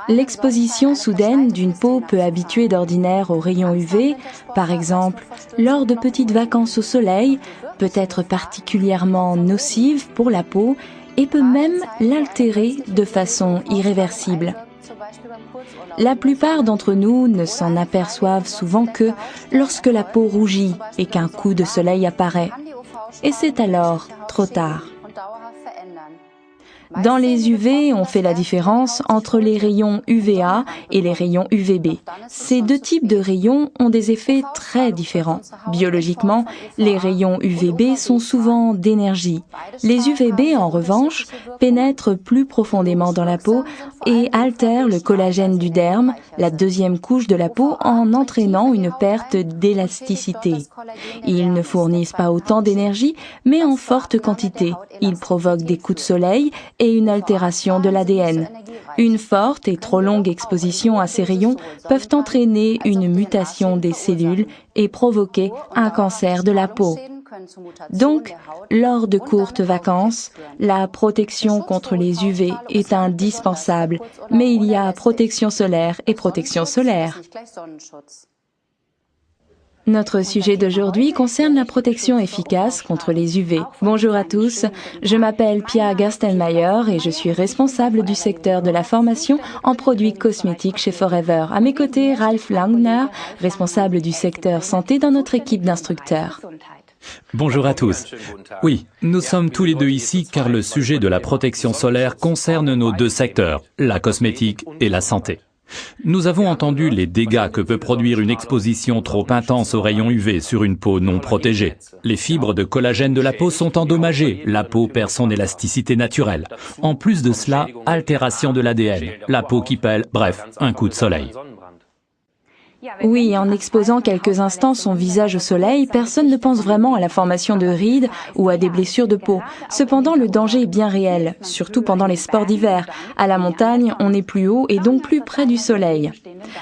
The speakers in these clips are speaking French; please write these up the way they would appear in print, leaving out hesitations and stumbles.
L'exposition soudaine d'une peau peu habituée d'ordinaire aux rayons UV, par exemple lors de petites vacances au soleil, peut être particulièrement nocive pour la peau et peut même l'altérer de façon irréversible. La plupart d'entre nous ne s'en aperçoivent souvent que lorsque la peau rougit et qu'un coup de soleil apparaît. Et c'est alors trop tard. Dans les UV, on fait la différence entre les rayons UVA et les rayons UVB. Ces deux types de rayons ont des effets très différents. Biologiquement, les rayons UVB sont souvent d'énergie. Les UVB, en revanche, pénètrent plus profondément dans la peau et altèrent le collagène du derme, la deuxième couche de la peau, en entraînant une perte d'élasticité. Ils ne fournissent pas autant d'énergie, mais en forte quantité. Ils provoquent des coups de soleil et une altération de l'ADN. Une forte et trop longue exposition à ces rayons peuvent entraîner une mutation des cellules et provoquer un cancer de la peau. Donc, lors de courtes vacances, la protection contre les UV est indispensable, mais il y a protection solaire et protection solaire. Notre sujet d'aujourd'hui concerne la protection efficace contre les UV. Bonjour à tous, je m'appelle Pia Gerstenmaier et je suis responsable du secteur de la formation en produits cosmétiques chez Forever. À mes côtés, Ralf Langner, responsable du secteur santé dans notre équipe d'instructeurs. Bonjour à tous. Oui, nous sommes tous les deux ici car le sujet de la protection solaire concerne nos deux secteurs, la cosmétique et la santé. Nous avons entendu les dégâts que peut produire une exposition trop intense aux rayons UV sur une peau non protégée. Les fibres de collagène de la peau sont endommagées, la peau perd son élasticité naturelle. En plus de cela, altération de l'ADN, la peau qui pèle, bref, un coup de soleil. Oui, en exposant quelques instants son visage au soleil, personne ne pense vraiment à la formation de rides ou à des blessures de peau. Cependant, le danger est bien réel, surtout pendant les sports d'hiver. À la montagne, on est plus haut et donc plus près du soleil.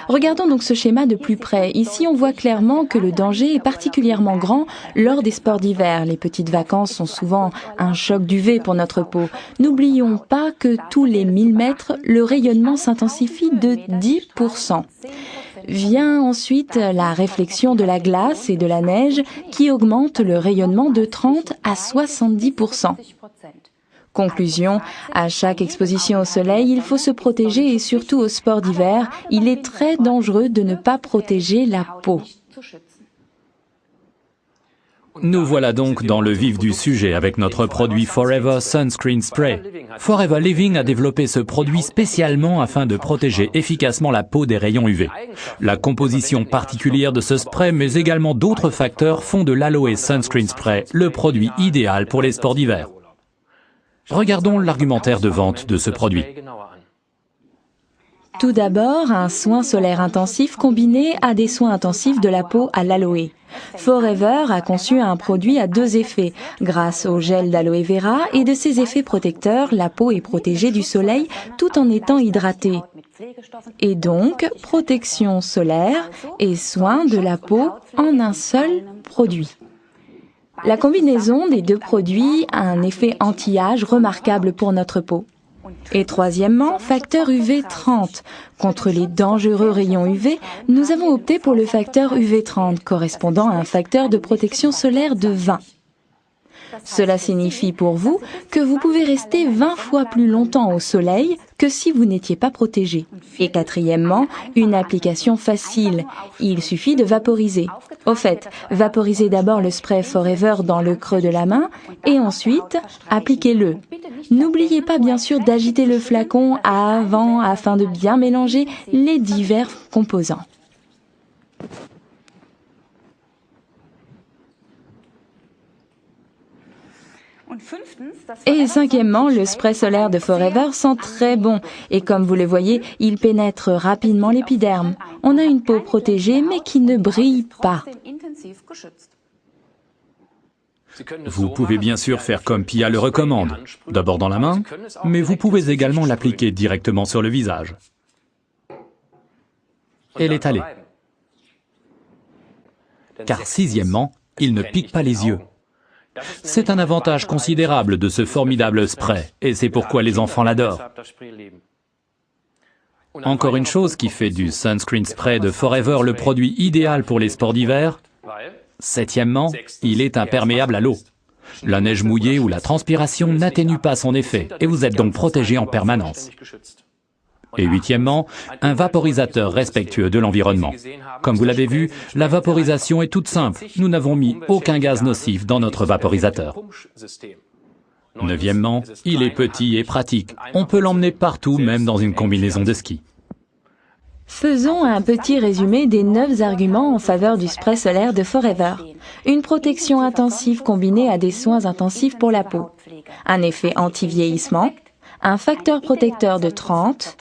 Regardons donc ce schéma de plus près. Ici, on voit clairement que le danger est particulièrement grand lors des sports d'hiver. Les petites vacances sont souvent un choc d'UV pour notre peau. N'oublions pas que tous les 1000 mètres, le rayonnement s'intensifie de 10%. Vient ensuite la réflexion de la glace et de la neige qui augmente le rayonnement de 30 à 70%. Conclusion, à chaque exposition au soleil, il faut se protéger et surtout au sport d'hiver, il est très dangereux de ne pas protéger la peau. Nous voilà donc dans le vif du sujet avec notre produit Forever Sunscreen Spray. Forever Living a développé ce produit spécialement afin de protéger efficacement la peau des rayons UV. La composition particulière de ce spray, mais également d'autres facteurs, font de l'Aloe Sunscreen Spray le produit idéal pour les sports d'hiver. Regardons l'argumentaire de vente de ce produit. Tout d'abord, un soin solaire intensif combiné à des soins intensifs de la peau à l'aloe. Forever a conçu un produit à deux effets. Grâce au gel d'aloe vera et de ses effets protecteurs, la peau est protégée du soleil tout en étant hydratée. Et donc, protection solaire et soin de la peau en un seul produit. La combinaison des deux produits a un effet anti-âge remarquable pour notre peau. Et troisièmement, facteur UV 30. Contre les dangereux rayons UV, nous avons opté pour le facteur UV 30, correspondant à un facteur de protection solaire de 20. Cela signifie pour vous que vous pouvez rester 20 fois plus longtemps au soleil que si vous n'étiez pas protégé. Et quatrièmement, une application facile. Il suffit de vaporiser. Au fait, vaporisez d'abord le spray Forever dans le creux de la main et ensuite, appliquez-le. N'oubliez pas bien sûr d'agiter le flacon avant afin de bien mélanger les divers composants. Et cinquièmement, le spray solaire de Forever sent très bon et comme vous le voyez, il pénètre rapidement l'épiderme. On a une peau protégée mais qui ne brille pas. Vous pouvez bien sûr faire comme Pia le recommande, d'abord dans la main, mais vous pouvez également l'appliquer directement sur le visage. Et l'étaler. Car sixièmement, il ne pique pas les yeux. C'est un avantage considérable de ce formidable spray, et c'est pourquoi les enfants l'adorent. Encore une chose qui fait du Sunscreen Spray de Forever le produit idéal pour les sports d'hiver. Septièmement, il est imperméable à l'eau. La neige mouillée ou la transpiration n'atténue pas son effet, et vous êtes donc protégé en permanence. Et huitièmement, un vaporisateur respectueux de l'environnement. Comme vous l'avez vu, la vaporisation est toute simple. Nous n'avons mis aucun gaz nocif dans notre vaporisateur. Neuvièmement, il est petit et pratique. On peut l'emmener partout, même dans une combinaison de ski. Faisons un petit résumé des 9 arguments en faveur du spray solaire de Forever. Une protection intensive combinée à des soins intensifs pour la peau. Un effet anti-vieillissement. Un facteur protecteur de 30.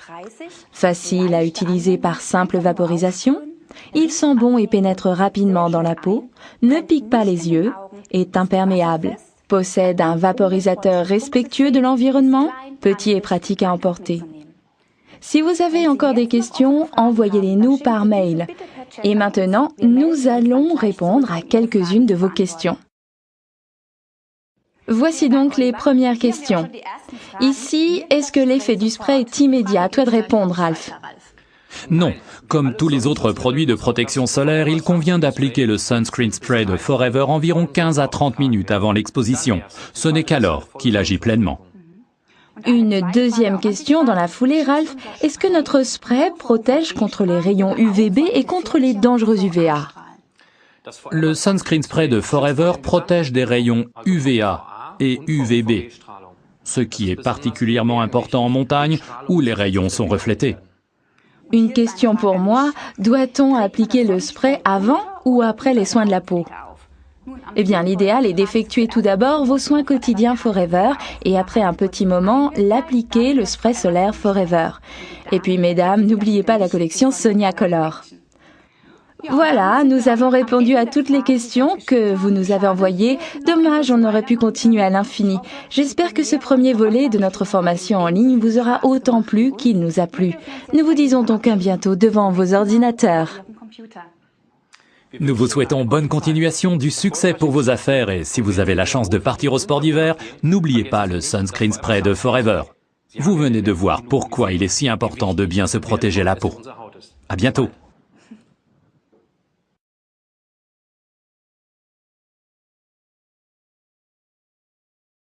Facile à utiliser par simple vaporisation. Il sent bon et pénètre rapidement dans la peau. Ne pique pas les yeux. Est imperméable. Possède un vaporisateur respectueux de l'environnement. Petit et pratique à emporter. Si vous avez encore des questions, envoyez-les-nous par mail. Et maintenant, nous allons répondre à quelques-unes de vos questions. Voici donc les premières questions. Ici, est-ce que l'effet du spray est immédiat? À toi de répondre, Ralph. Non, comme tous les autres produits de protection solaire, il convient d'appliquer le Sunscreen Spray de Forever environ 15 à 30 minutes avant l'exposition. Ce n'est qu'alors qu'il agit pleinement. Une deuxième question dans la foulée, Ralph. Est-ce que notre spray protège contre les rayons UVB et contre les dangereux UVA? Le Sunscreen Spray de Forever protège des rayons UVA et UVB, ce qui est particulièrement important en montagne où les rayons sont reflétés. Une question pour moi, doit-on appliquer le spray avant ou après les soins de la peau? Eh bien, l'idéal est d'effectuer tout d'abord vos soins quotidiens Forever et après un petit moment, l'appliquer le spray solaire Forever. Et puis, mesdames, n'oubliez pas la collection Sonia Color. Voilà, nous avons répondu à toutes les questions que vous nous avez envoyées. Dommage, on aurait pu continuer à l'infini. J'espère que ce premier volet de notre formation en ligne vous aura autant plu qu'il nous a plu. Nous vous disons donc à bientôt devant vos ordinateurs. Nous vous souhaitons bonne continuation, du succès pour vos affaires et si vous avez la chance de partir au sport d'hiver, n'oubliez pas le Sunscreen Spray de Forever. Vous venez de voir pourquoi il est si important de bien se protéger la peau. À bientôt.